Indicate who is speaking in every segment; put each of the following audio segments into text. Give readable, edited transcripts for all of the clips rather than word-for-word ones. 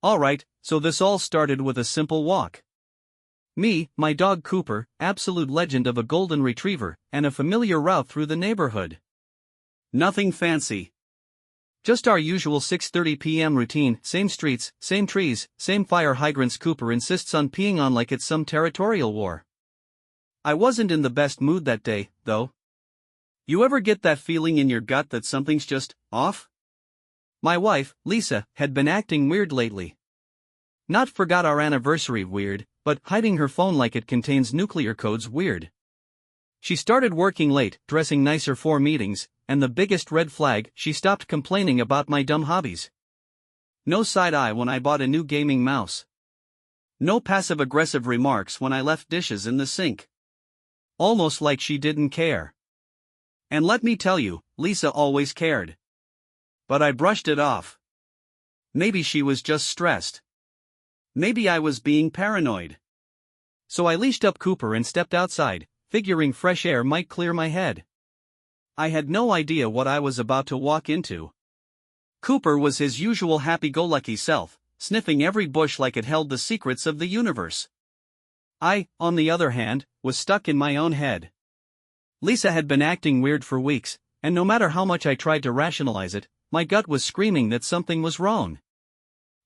Speaker 1: Alright, so this all started with a simple walk. Me, my dog Cooper, absolute legend of a golden retriever, and a familiar route through the neighborhood. Nothing fancy. Just our usual 6:30 p.m. routine, same streets, same trees, same fire hydrants. Cooper insists on peeing on like it's some territorial war. I wasn't in the best mood that day, though. You ever get that feeling in your gut that something's just off? My wife, Lisa, had been acting weird lately. Not forgot our anniversary weird, but hiding her phone like it contains nuclear codes weird. She started working late, dressing nicer for meetings, and the biggest red flag, she stopped complaining about my dumb hobbies. No side eye when I bought a new gaming mouse. No passive-aggressive remarks when I left dishes in the sink. Almost like she didn't care. And let me tell you, Lisa always cared. But I brushed it off. Maybe she was just stressed. Maybe I was being paranoid. So I leashed up Cooper and stepped outside, figuring fresh air might clear my head. I had no idea what I was about to walk into. Cooper was his usual happy-go-lucky self, sniffing every bush like it held the secrets of the universe. I, on the other hand, was stuck in my own head. Lisa had been acting weird for weeks, and no matter how much I tried to rationalize it, my gut was screaming that something was wrong.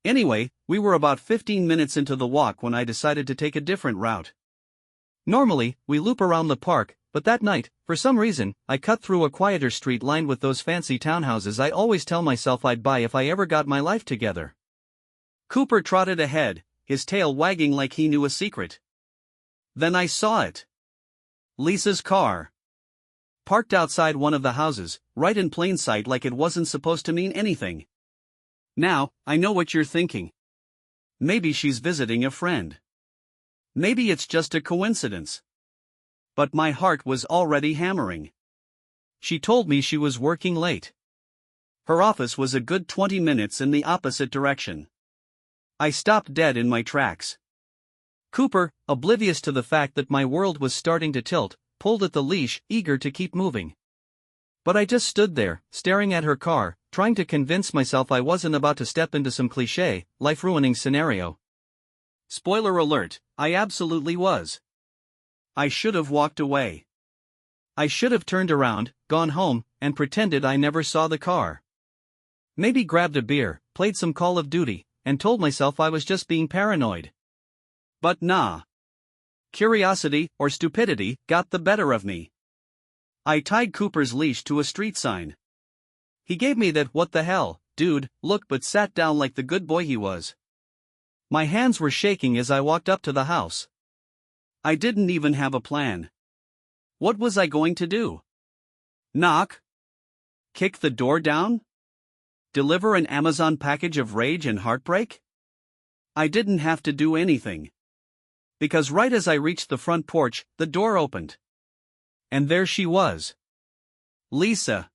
Speaker 1: Anyway, we were about 15 minutes into the walk when I decided to take a different route. Normally, we loop around the park, but that night, for some reason, I cut through a quieter street lined with those fancy townhouses I always tell myself I'd buy if I ever got my life together. Cooper trotted ahead, his tail wagging like he knew a secret. Then I saw it. Lisa's car. Parked outside one of the houses, right in plain sight like it wasn't supposed to mean anything. Now, I know what you're thinking. Maybe she's visiting a friend. Maybe it's just a coincidence. But my heart was already hammering. She told me she was working late. Her office was a good 20 minutes in the opposite direction. I stopped dead in my tracks. Cooper, oblivious to the fact that my world was starting to tilt, pulled at the leash, eager to keep moving. But I just stood there, staring at her car, trying to convince myself I wasn't about to step into some cliché, life-ruining scenario. Spoiler alert, I absolutely was. I should have walked away. I should have turned around, gone home, and pretended I never saw the car. Maybe grabbed a beer, played some Call of Duty, and told myself I was just being paranoid. But nah. Curiosity, or stupidity, got the better of me. I tied Cooper's leash to a street sign. He gave me that what the hell, dude, look, but sat down like the good boy he was. My hands were shaking as I walked up to the house. I didn't even have a plan. What was I going to do? Knock? Kick the door down? Deliver an Amazon package of rage and heartbreak? I didn't have to do anything. Because right as I reached the front porch, the door opened. And there she was. Lisa.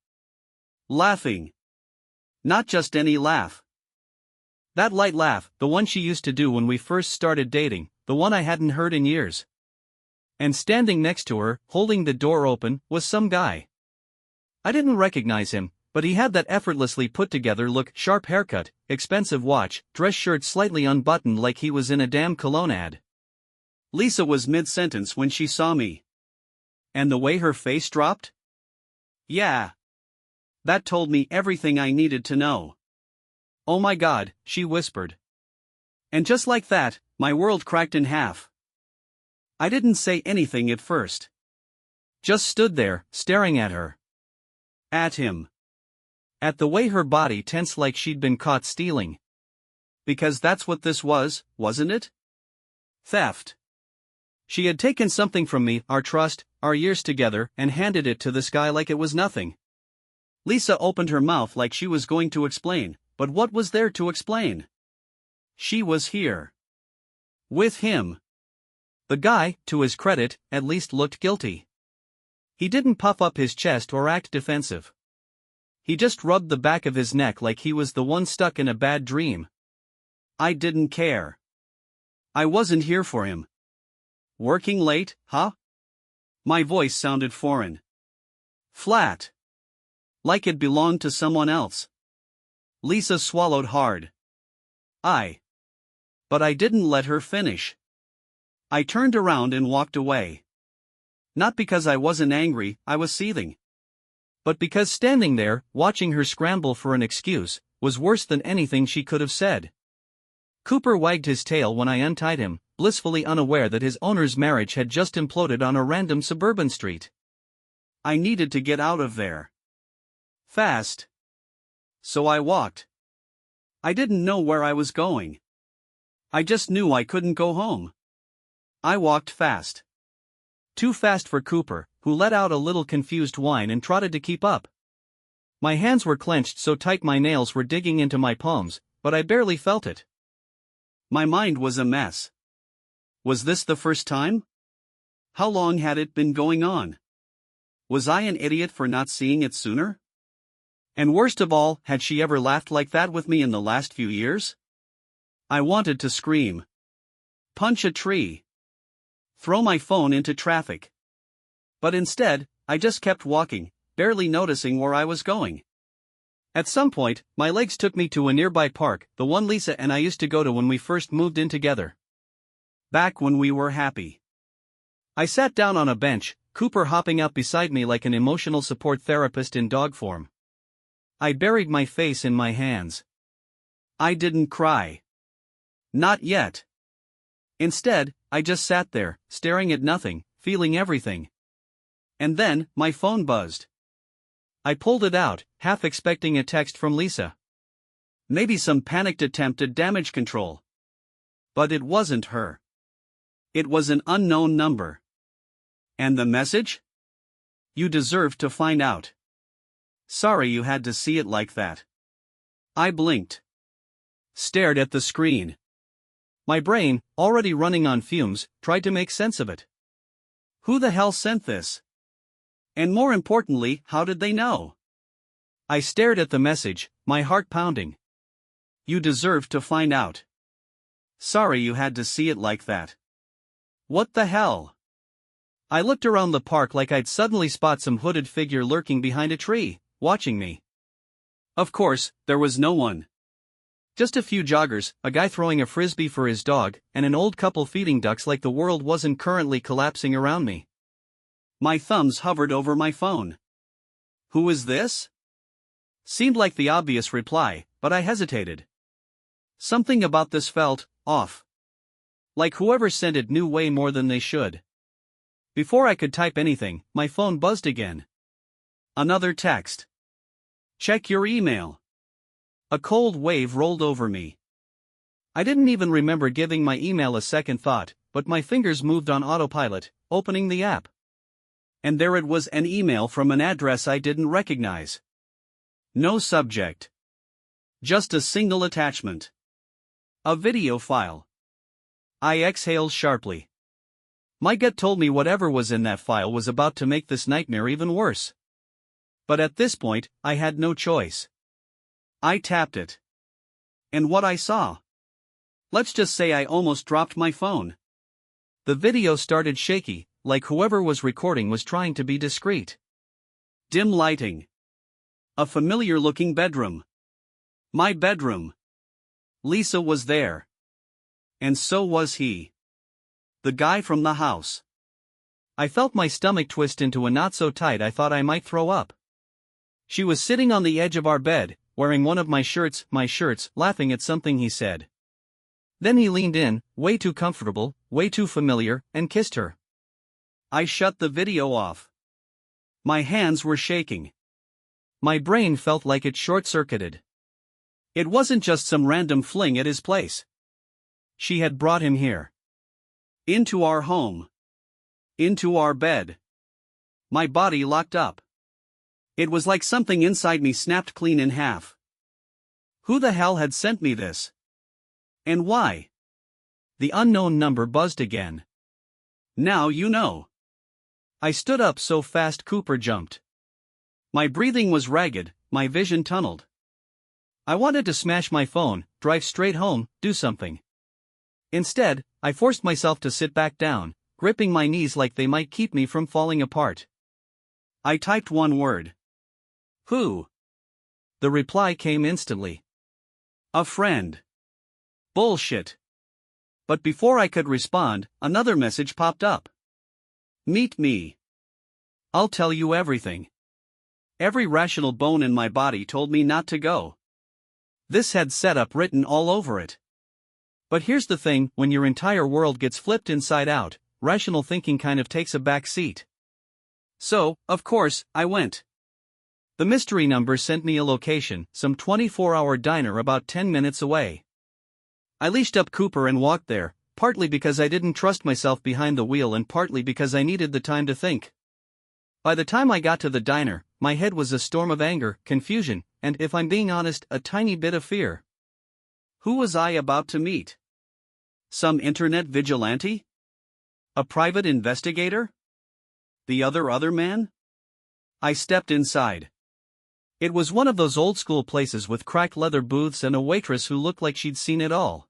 Speaker 1: Laughing. Not just any laugh. That light laugh, the one she used to do when we first started dating, the one I hadn't heard in years. And standing next to her, holding the door open, was some guy. I didn't recognize him, but he had that effortlessly put-together look, sharp haircut, expensive watch, dress shirt slightly unbuttoned like he was in a damn cologne ad. Lisa was mid-sentence when she saw me. And the way her face dropped? Yeah. That told me everything I needed to know. Oh my God, she whispered. And just like that, my world cracked in half. I didn't say anything at first. Just stood there, staring at her. At him. At the way her body tensed like she'd been caught stealing. Because that's what this was, wasn't it? Theft. She had taken something from me, our trust, our years together, and handed it to this guy like it was nothing. Lisa opened her mouth like she was going to explain, but what was there to explain? She was here. With him. The guy, to his credit, at least looked guilty. He didn't puff up his chest or act defensive. He just rubbed the back of his neck like he was the one stuck in a bad dream. I didn't care. I wasn't here for him. Working late, huh? My voice sounded foreign. Flat. Like it belonged to someone else. Lisa swallowed hard. But I didn't let her finish. I turned around and walked away. Not because I wasn't angry, I was seething. But because standing there, watching her scramble for an excuse, was worse than anything she could have said. Cooper wagged his tail when I untied him, blissfully unaware that his owner's marriage had just imploded on a random suburban street. I needed to get out of there. Fast. So I walked. I didn't know where I was going. I just knew I couldn't go home. I walked fast. Too fast for Cooper, who let out a little confused whine and trotted to keep up. My hands were clenched so tight my nails were digging into my palms, but I barely felt it. My mind was a mess. Was this the first time? How long had it been going on? Was I an idiot for not seeing it sooner? And worst of all, had she ever laughed like that with me in the last few years? I wanted to scream. Punch a tree. Throw my phone into traffic. But instead, I just kept walking, barely noticing where I was going. At some point, my legs took me to a nearby park, the one Lisa and I used to go to when we first moved in together. Back when we were happy. I sat down on a bench, Cooper hopping up beside me like an emotional support therapist in dog form. I buried my face in my hands. I didn't cry. Not yet. Instead, I just sat there, staring at nothing, feeling everything. And then, my phone buzzed. I pulled it out, half expecting a text from Lisa. Maybe some panicked attempt at damage control. But it wasn't her. It was an unknown number. And the message? You deserve to find out. Sorry you had to see it like that. I blinked. Stared at the screen. My brain, already running on fumes, tried to make sense of it. Who the hell sent this? And more importantly, how did they know? I stared at the message, my heart pounding. You deserve to find out. Sorry you had to see it like that. What the hell? I looked around the park like I'd suddenly spot some hooded figure lurking behind a tree, watching me. Of course, there was no one. Just a few joggers, a guy throwing a frisbee for his dog, and an old couple feeding ducks like the world wasn't currently collapsing around me. My thumbs hovered over my phone. Who is this? Seemed like the obvious reply, but I hesitated. Something about this felt off. Like whoever sent it knew way more than they should. Before I could type anything, my phone buzzed again. Another text. Check your email. A cold wave rolled over me. I didn't even remember giving my email a second thought, but my fingers moved on autopilot, opening the app. And there it was, an email from an address I didn't recognize. No subject. Just a single attachment. A video file. I exhaled sharply. My gut told me whatever was in that file was about to make this nightmare even worse. But at this point, I had no choice. I tapped it. And what I saw? Let's just say I almost dropped my phone. The video started shaky, like whoever was recording was trying to be discreet. Dim lighting. A familiar-looking bedroom. My bedroom. Lisa was there. And so was he. The guy from the house. I felt my stomach twist into a knot so tight I thought I might throw up. She was sitting on the edge of our bed, wearing one of my shirts, laughing at something he said. Then he leaned in, way too comfortable, way too familiar, and kissed her. I shut the video off. My hands were shaking. My brain felt like it short-circuited. It wasn't just some random fling at his place. She had brought him here. Into our home. Into our bed. My body locked up. It was like something inside me snapped clean in half. Who the hell had sent me this? And why? The unknown number buzzed again. Now you know. I stood up so fast Cooper jumped. My breathing was ragged, my vision tunneled. I wanted to smash my phone, drive straight home, do something. Instead, I forced myself to sit back down, gripping my knees like they might keep me from falling apart. I typed one word. Who? The reply came instantly. A friend. Bullshit. But before I could respond, another message popped up. Meet me. I'll tell you everything. Every rational bone in my body told me not to go. This had setup written all over it. But here's the thing, when your entire world gets flipped inside out, rational thinking kind of takes a back seat. So, of course, I went. The mystery number sent me a location, some 24-hour diner about 10 minutes away. I leashed up Cooper and walked there, partly because I didn't trust myself behind the wheel and partly because I needed the time to think. By the time I got to the diner, my head was a storm of anger, confusion, and if I'm being honest, a tiny bit of fear. Who was I about to meet? Some internet vigilante? A private investigator? The other man? I stepped inside. It was one of those old-school places with cracked leather booths and a waitress who looked like she'd seen it all.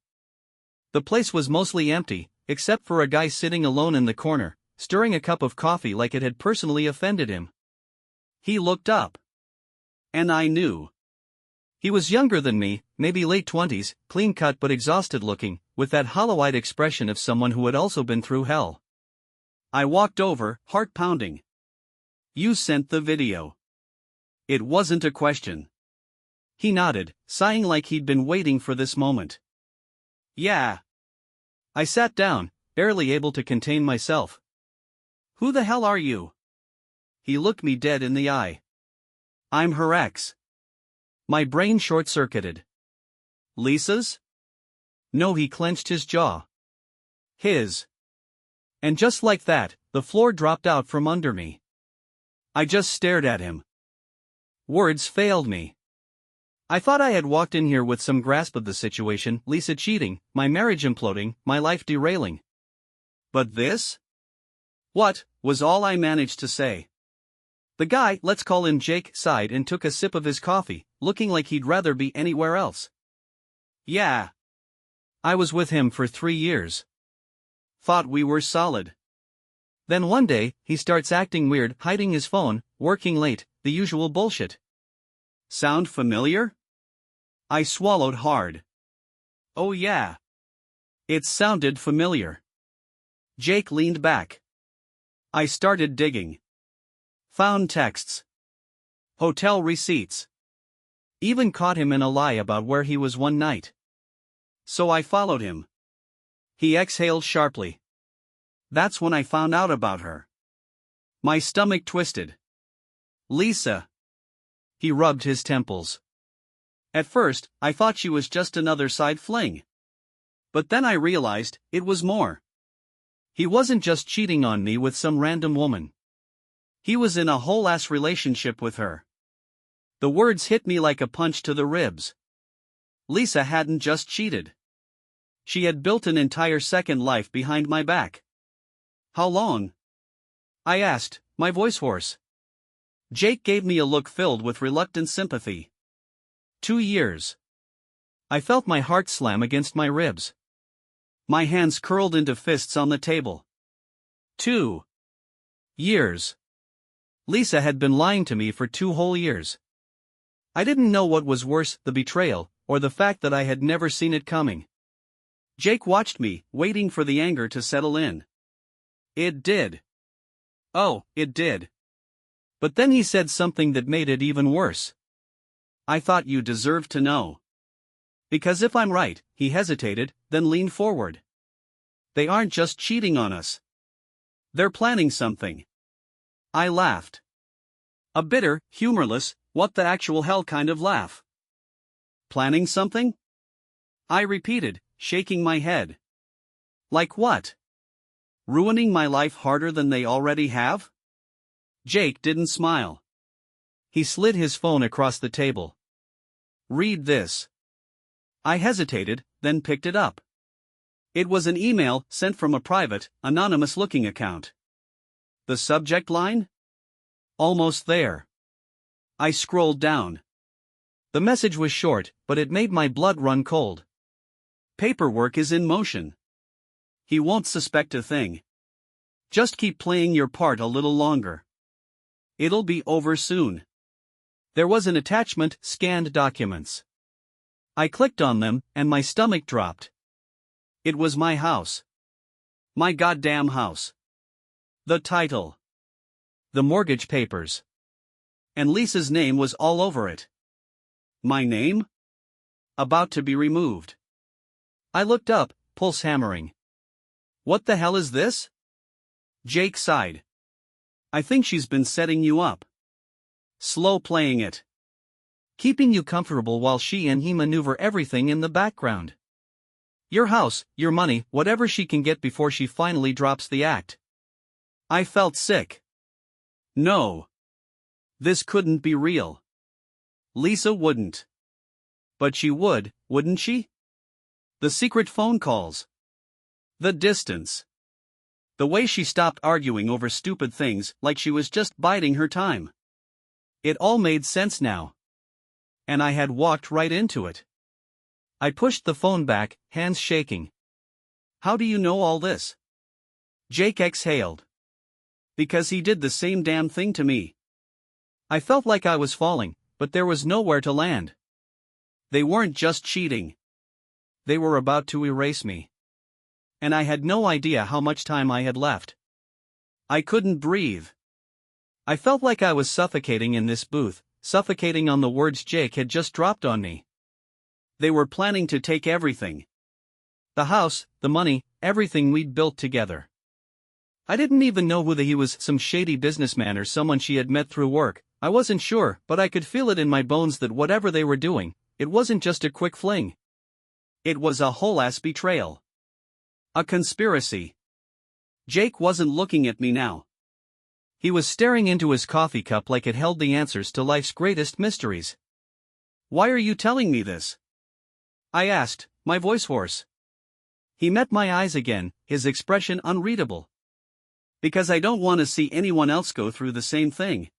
Speaker 1: The place was mostly empty, except for a guy sitting alone in the corner, stirring a cup of coffee like it had personally offended him. He looked up. And I knew. He was younger than me, maybe late 20s, clean-cut but exhausted-looking, with that hollow-eyed expression of someone who had also been through hell. I walked over, heart pounding. You sent the video. It wasn't a question. He nodded, sighing like he'd been waiting for this moment. Yeah. I sat down, barely able to contain myself. Who the hell are you? He looked me dead in the eye. I'm her ex. My brain short-circuited. Lisa's? No, he clenched his jaw. His. And just like that, the floor dropped out from under me. I just stared at him. Words failed me. I thought I had walked in here with some grasp of the situation, Lisa cheating, my marriage imploding, my life derailing. But this? What, was all I managed to say. The guy, let's call him Jake, sighed and took a sip of his coffee, looking like he'd rather be anywhere else. Yeah. I was with him for 3 years. Thought we were solid. Then one day, he starts acting weird, hiding his phone, working late, the usual bullshit. Sound familiar? I swallowed hard. Oh yeah. It sounded familiar. Jake leaned back. I started digging. Found texts. Hotel receipts. Even caught him in a lie about where he was one night. So I followed him. He exhaled sharply. That's when I found out about her. My stomach twisted. Lisa. He rubbed his temples. At first, I thought she was just another side fling. But then I realized, it was more. He wasn't just cheating on me with some random woman. He was in a whole-ass relationship with her. The words hit me like a punch to the ribs. Lisa hadn't just cheated. She had built an entire second life behind my back. How long? I asked, my voice hoarse. Jake gave me a look filled with reluctant sympathy. 2 years. I felt my heart slam against my ribs. My hands curled into fists on the table. 2 years. Lisa had been lying to me for 2 whole years. I didn't know what was worse, the betrayal, or the fact that I had never seen it coming. Jake watched me, waiting for the anger to settle in. It did. Oh, it did. But then he said something that made it even worse. I thought you deserved to know. Because if I'm right, he hesitated, then leaned forward. They aren't just cheating on us. They're planning something. I laughed. A bitter, humorless, what the actual hell kind of laugh. Planning something? I repeated, shaking my head. Like what? Ruining my life harder than they already have? Jake didn't smile. He slid his phone across the table. Read this. I hesitated, then picked it up. It was an email sent from a private, anonymous-looking account. The subject line? Almost there. I scrolled down. The message was short, but it made my blood run cold. Paperwork is in motion. He won't suspect a thing. Just keep playing your part a little longer. It'll be over soon. There was an attachment, scanned documents. I clicked on them, and my stomach dropped. It was my house. My goddamn house. The title. The mortgage papers. And Lisa's name was all over it. My name? About to be removed. I looked up, pulse hammering. What the hell is this? Jake sighed. I think she's been setting you up. Slow playing it. Keeping you comfortable while she and he maneuver everything in the background. Your house, your money, whatever she can get before she finally drops the act. I felt sick. No. This couldn't be real. Lisa wouldn't. But she would, wouldn't she? The secret phone calls. The distance. The way she stopped arguing over stupid things like she was just biding her time. It all made sense now. And I had walked right into it. I pushed the phone back, hands shaking. How do you know all this? Jake exhaled. Because he did the same damn thing to me. I felt like I was falling, but there was nowhere to land. They weren't just cheating. They were about to erase me. And I had no idea how much time I had left. I couldn't breathe. I felt like I was suffocating in this booth, suffocating on the words Jake had just dropped on me. They were planning to take everything. The house, the money, everything we'd built together. I didn't even know whether he was some shady businessman or someone she had met through work. I wasn't sure, but I could feel it in my bones that whatever they were doing, it wasn't just a quick fling. It was a whole-ass betrayal. A conspiracy. Jake wasn't looking at me now. He was staring into his coffee cup like it held the answers to life's greatest mysteries. Why are you telling me this? I asked, my voice hoarse. He met my eyes again, his expression unreadable. Because I don't want to see anyone else go through the same thing.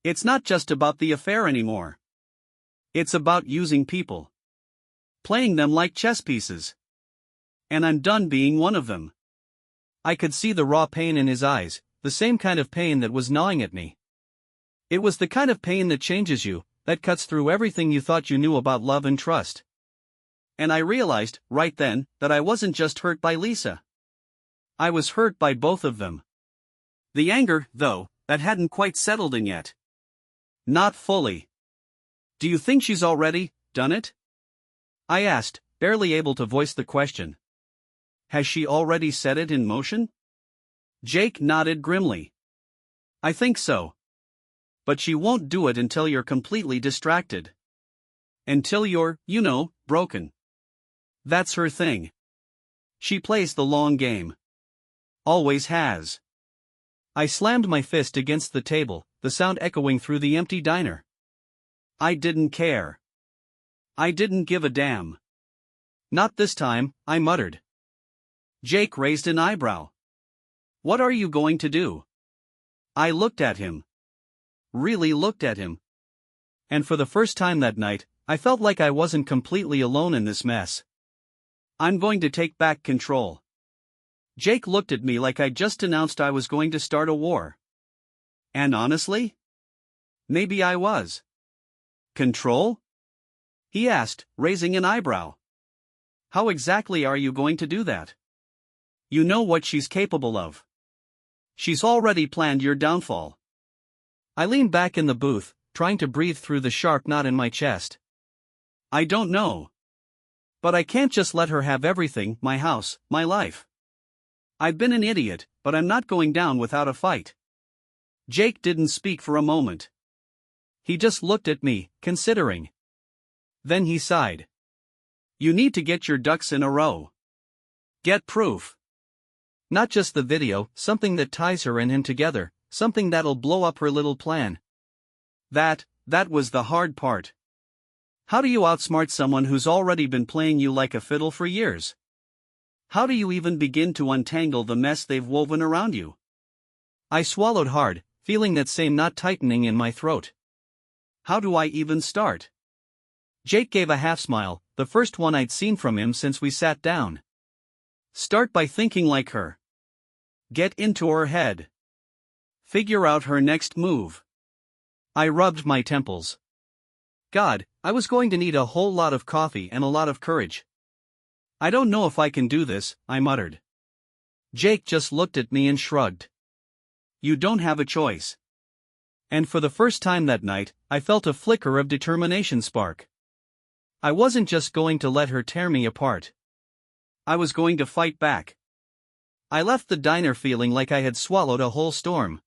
Speaker 1: It's not just about the affair anymore. It's about using people. Playing them like chess pieces. And I'm done being one of them. I could see the raw pain in his eyes, the same kind of pain that was gnawing at me. It was the kind of pain that changes you, that cuts through everything you thought you knew about love and trust. And I realized, right then, that I wasn't just hurt by Lisa. I was hurt by both of them. The anger, though, that hadn't quite settled in yet. Not fully. Do you think she's already done it? I asked, barely able to voice the question. Has she already set it in motion? Jake nodded grimly. I think so. But she won't do it until you're completely distracted. Until you're, broken. That's her thing. She plays the long game. Always has. I slammed my fist against the table, the sound echoing through the empty diner. I didn't care. I didn't give a damn. Not this time, I muttered. Jake raised an eyebrow. What are you going to do? I looked at him. Really looked at him. And for the first time that night, I felt like I wasn't completely alone in this mess. I'm going to take back control. Jake looked at me like I just announced I was going to start a war. And honestly? Maybe I was. Control? He asked, raising an eyebrow. How exactly are you going to do that? You know what she's capable of. She's already planned your downfall. I leaned back in the booth, trying to breathe through the sharp knot in my chest. I don't know. But I can't just let her have everything, my house, my life. I've been an idiot, but I'm not going down without a fight. Jake didn't speak for a moment. He just looked at me, considering. Then he sighed. You need to get your ducks in a row. Get proof. Not just the video, something that ties her and him together, something that'll blow up her little plan. That was the hard part. How do you outsmart someone who's already been playing you like a fiddle for years? How do you even begin to untangle the mess they've woven around you? I swallowed hard, feeling that same knot tightening in my throat. How do I even start? Jake gave a half smile, the first one I'd seen from him since we sat down. Start by thinking like her. Get into her head. Figure out her next move. I rubbed my temples. God, I was going to need a whole lot of coffee and a lot of courage. I don't know if I can do this, I muttered. Jake just looked at me and shrugged. You don't have a choice. And for the first time that night, I felt a flicker of determination spark. I wasn't just going to let her tear me apart. I was going to fight back. I left the diner feeling like I had swallowed a whole storm.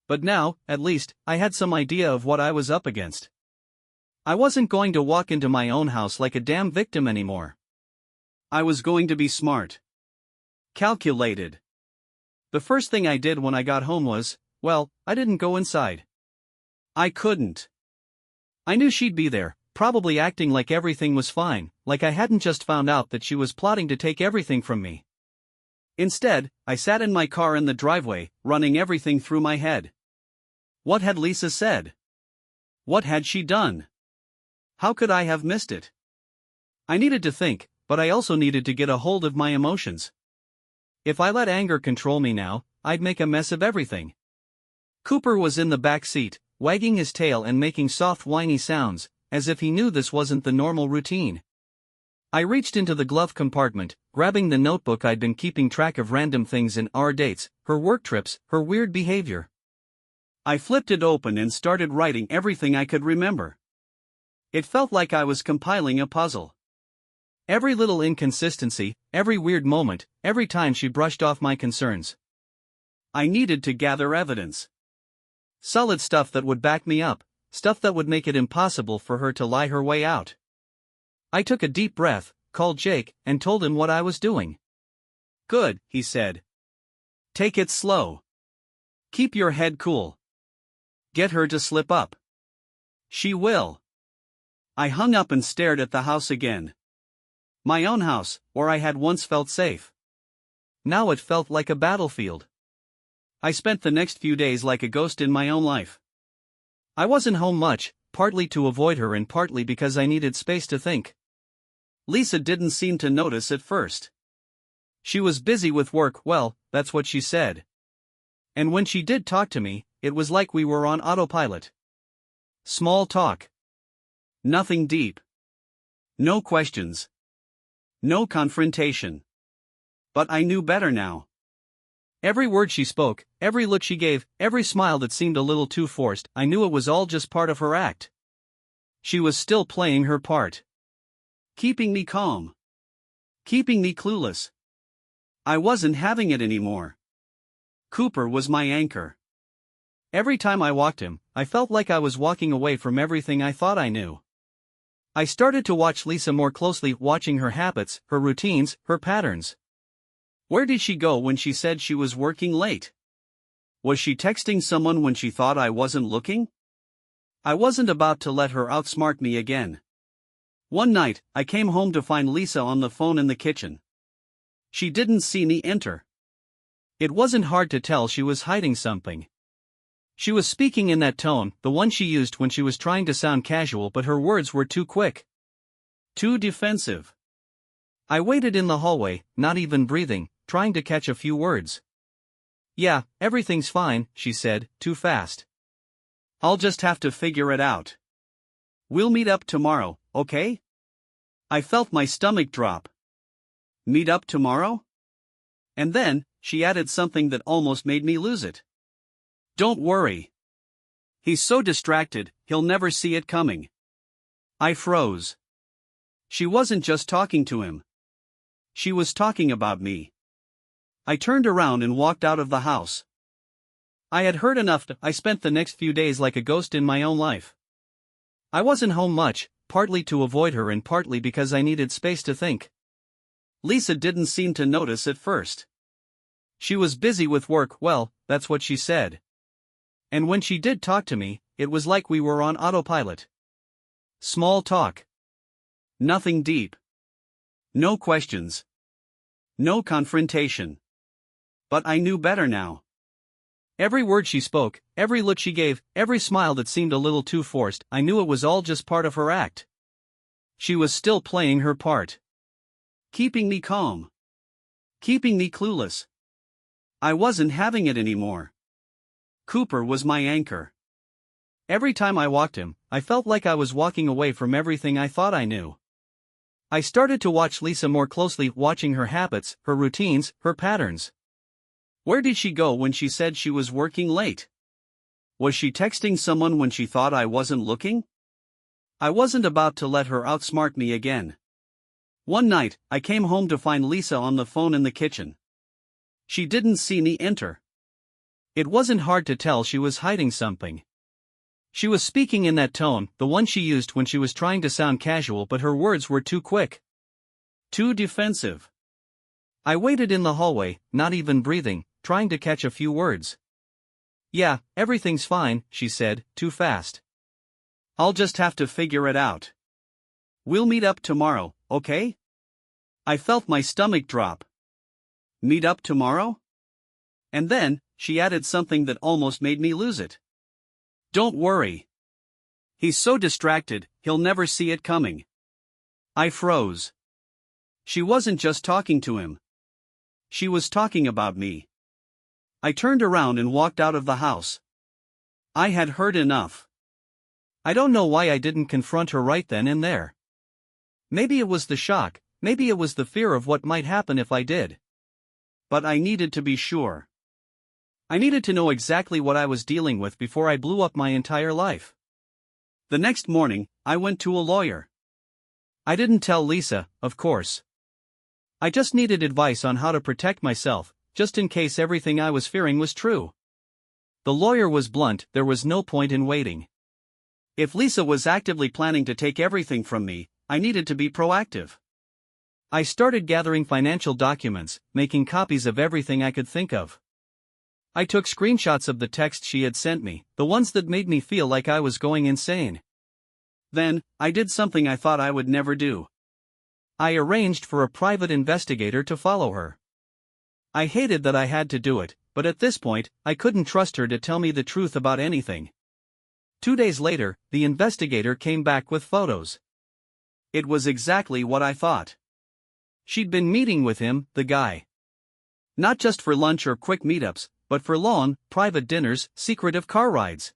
Speaker 1: But now, at least, I had some idea of what I was up against. I wasn't going to walk into my own house like a damn victim anymore. I was going to be smart. Calculated. The first thing I did when I got home was, well, I didn't go inside. I couldn't. I knew she'd be there, probably acting like everything was fine, like I hadn't just found out that she was plotting to take everything from me. Instead, I sat in my car in the driveway, running everything through my head. What had Lisa said? What had she done? How could I have missed it? I needed to think, but I also needed to get a hold of my emotions. If I let anger control me now, I'd make a mess of everything. Cooper was in the back seat, wagging his tail and making soft whiny sounds, as if he knew this wasn't the normal routine. I reached into the glove compartment, grabbing the notebook I'd been keeping track of random things in our dates, her work trips, her weird behavior. I flipped it open and started writing everything I could remember. It felt like I was compiling a puzzle. Every little inconsistency, every weird moment, every time she brushed off my concerns. I needed to gather evidence. Solid stuff that would back me up, stuff that would make it impossible for her to lie her way out. I took a deep breath, called Jake, and told him what I was doing. Good, he said. Take it slow. Keep your head cool. Get her to slip up. She will. I hung up and stared at the house again. My own house, where I had once felt safe. Now it felt like a battlefield. I spent the next few days like a ghost in my own life. I wasn't home much, partly to avoid her and partly because I needed space to think. Lisa didn't seem to notice at first. She was busy with work, well, that's what she said. And when she did talk to me, it was like we were on autopilot. Small talk. Nothing deep. No questions. No confrontation. But I knew better now. Every word she spoke, every look she gave, every smile that seemed a little too forced, I knew it was all just part of her act. She was still playing her part. Keeping me calm. Keeping me clueless. I wasn't having it anymore. Cooper was my anchor. Every time I walked him, I felt like I was walking away from everything I thought I knew. I started to watch Lisa more closely, watching her habits, her routines, her patterns. Where did she go when she said she was working late? Was she texting someone when she thought I wasn't looking? I wasn't about to let her outsmart me again. One night, I came home to find Lisa on the phone in the kitchen. She didn't see me enter. It wasn't hard to tell she was hiding something. She was speaking in that tone, the one she used when she was trying to sound casual, but her words were too quick. Too defensive. I waited in the hallway, not even breathing, trying to catch a few words. Yeah, everything's fine, she said, too fast. I'll just have to figure it out. We'll meet up tomorrow, okay? I felt my stomach drop. Meet up tomorrow? And then, she added something that almost made me lose it. Don't worry. He's so distracted, he'll never see it coming. I froze. She wasn't just talking to him. She was talking about me. I turned around and walked out of the house. I had heard enough. I spent the next few days like a ghost in my own life. I wasn't home much, partly to avoid her and partly because I needed space to think. Lisa didn't seem to notice at first. She was busy with work, well, that's what she said. And when she did talk to me, it was like we were on autopilot. Small talk. Nothing deep. No questions. No confrontation. But I knew better now. Every word she spoke, every look she gave, every smile that seemed a little too forced, I knew it was all just part of her act. She was still playing her part. Keeping me calm. Keeping me clueless. I wasn't having it anymore. Cooper was my anchor. Every time I walked him, I felt like I was walking away from everything I thought I knew. I started to watch Lisa more closely, watching her habits, her routines, her patterns. Where did she go when she said she was working late? Was she texting someone when she thought I wasn't looking? I wasn't about to let her outsmart me again. One night, I came home to find Lisa on the phone in the kitchen. She didn't see me enter. It wasn't hard to tell she was hiding something. She was speaking in that tone, the one she used when she was trying to sound casual, but her words were too quick. Too defensive. I waited in the hallway, not even breathing, trying to catch a few words. "Yeah, everything's fine," she said, too fast. "I'll just have to figure it out. We'll meet up tomorrow, okay?" I felt my stomach drop. Meet up tomorrow? And then, she added something that almost made me lose it. "Don't worry. He's so distracted, he'll never see it coming." I froze. She wasn't just talking to him. She was talking about me. I turned around and walked out of the house. I had heard enough. I don't know why I didn't confront her right then and there. Maybe it was the shock, maybe it was the fear of what might happen if I did. But I needed to be sure. I needed to know exactly what I was dealing with before I blew up my entire life. The next morning, I went to a lawyer. I didn't tell Lisa, of course. I just needed advice on how to protect myself, just in case everything I was fearing was true. The lawyer was blunt: there was no point in waiting. If Lisa was actively planning to take everything from me, I needed to be proactive. I started gathering financial documents, making copies of everything I could think of. I took screenshots of the text she had sent me, the ones that made me feel like I was going insane. Then, I did something I thought I would never do. I arranged for a private investigator to follow her. I hated that I had to do it, but at this point, I couldn't trust her to tell me the truth about anything. 2 days later, the investigator came back with photos. It was exactly what I thought. She'd been meeting with him, the guy. Not just for lunch or quick meetups, but for long, private dinners, secretive car rides.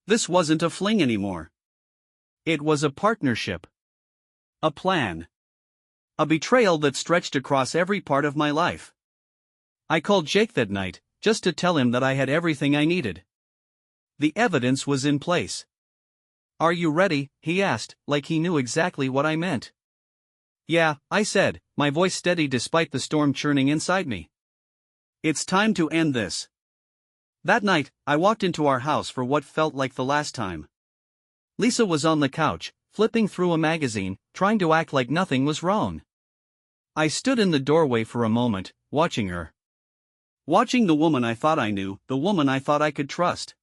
Speaker 1: This wasn't a fling anymore. It was a partnership. A plan. A betrayal that stretched across every part of my life. I called Jake that night, just to tell him that I had everything I needed. The evidence was in place. "Are you ready?" he asked, like he knew exactly what I meant. "Yeah," I said, my voice steady despite the storm churning inside me. "It's time to end this." That night, I walked into our house for what felt like the last time. Lisa was on the couch, flipping through a magazine, trying to act like nothing was wrong. I stood in the doorway for a moment, watching her. Watching the woman I thought I knew, the woman I thought I could trust.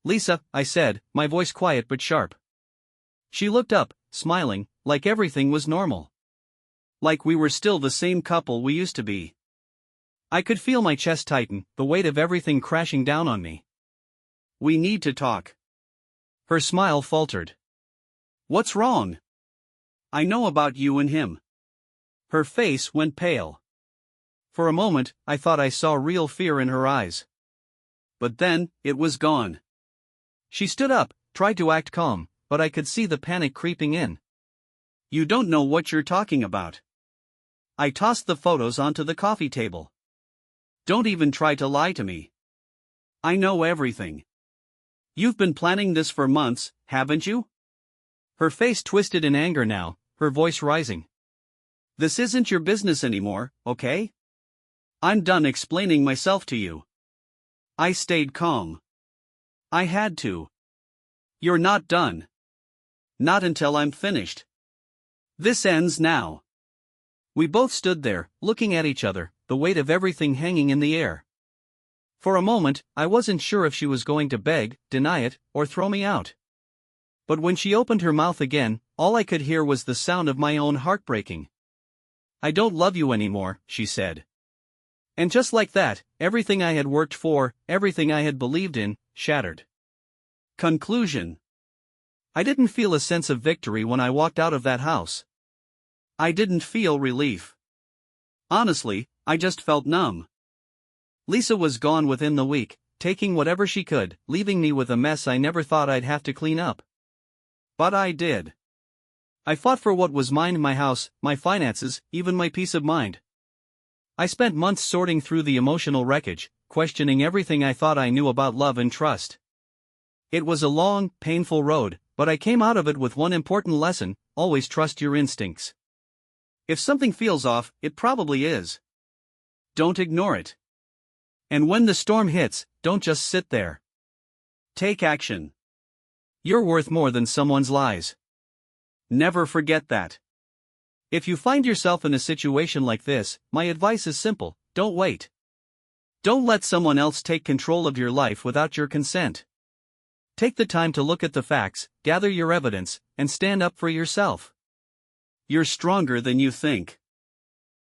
Speaker 1: "Lisa," I said, my voice quiet but sharp. She looked up, smiling, like everything was normal. Like we were still the same couple we used to be. I could feel my chest tighten, the weight of everything crashing down on me. "We need to talk." Her smile faltered. "What's wrong?" "I know about you and him." Her face went pale. For a moment, I thought I saw real fear in her eyes. But then, it was gone. She stood up, tried to act calm, but I could see the panic creeping in. "You don't know what you're talking about." I tossed the photos onto the coffee table. "Don't even try to lie to me. I know everything. You've been planning this for months, haven't you?" Her face twisted in anger now, her voice rising. "This isn't your business anymore, okay? I'm done explaining myself to you." I stayed calm. I had to. "You're not done. Not until I'm finished. This ends now." We both stood there, looking at each other, the weight of everything hanging in the air. For a moment, I wasn't sure if she was going to beg, deny it, or throw me out. But when she opened her mouth again, all I could hear was the sound of my own heart breaking. "I don't love you anymore," she said. And just like that, everything I had worked for, everything I had believed in, shattered. Conclusion. I didn't feel a sense of victory when I walked out of that house. I didn't feel relief. Honestly, I just felt numb. Lisa was gone within the week, taking whatever she could, leaving me with a mess I never thought I'd have to clean up. But I did. I fought for what was mine: my house, my finances, even my peace of mind. I spent months sorting through the emotional wreckage, questioning everything I thought I knew about love and trust. It was a long, painful road, but I came out of it with one important lesson: always trust your instincts. If something feels off, it probably is. Don't ignore it. And when the storm hits, don't just sit there. Take action. You're worth more than someone's lies. Never forget that. If you find yourself in a situation like this, my advice is simple: don't wait. Don't let someone else take control of your life without your consent. Take the time to look at the facts, gather your evidence, and stand up for yourself. You're stronger than you think.